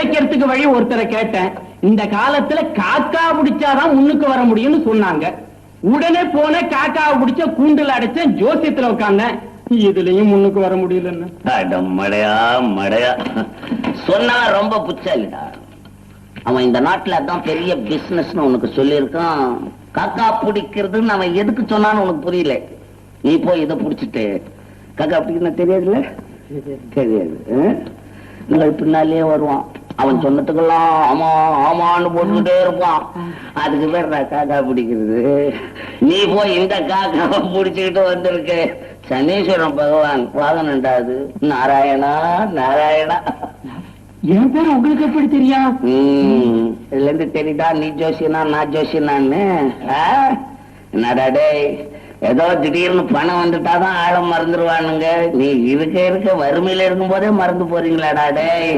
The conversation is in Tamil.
பிழைக்கிறதுக்கு வழி ஒருத்தரை கேட்டேன். இந்த காலத்துல காக்கா பிடிச்சாதான் முன்னுக்கு வர முடியும்னு சொன்னாங்க. உடனே போன காக்காவை பிடிச்ச கூண்டுல அடைச்ச ஜோசியத்துல உட்கார்ந்தேன். இதுலயும் முன்னுக்கு வர முடியலன்னு. மடையா மடையா சொன்னா ரொம்ப புச்சாலிடா. அவன் இந்த நாட்டுல அதான் பெரிய பிசினஸ் உனக்கு சொல்லியிருக்கான். காக்கா பிடிக்கிறதுன்னு அவன் எதுக்கு சொன்னான்னு உனக்கு புரியல. நீ போய் இதை பிடிச்சிட்டு காக்கா பிடிக்கணும் தெரியாதுல்ல? தெரியாது. நீங்கள் பின்னாலே வருவான். அவன் சொன்னதுக்கெல்லாம் ஆமா ஆமான்னு போட்டுக்கிட்டே இருப்பான். அதுக்கு பேர் காக்கா பிடிக்கிறது. நீ போய் இந்த காக்காவை பிடிச்சுக்கிட்டு வந்திருக்க. சனீஸ்வரன் பகவான் வாகனண்டாது. நாராயணா நாராயணா. என் பேர் உங்களுக்கு எப்படி தெரியும்? இதுல இருந்து தெரியுதா நீ ஜோசியனா நான் ஜோசியனான்னு? என்னடா டேய், ஏதோ திடீர்னு பணம் வந்துட்டாதான் ஆழம் மறந்துடுவானுங்க. நீ இருக்க வறுமையில இருக்கும் போதே மறந்து போறீங்களாடா டேய்.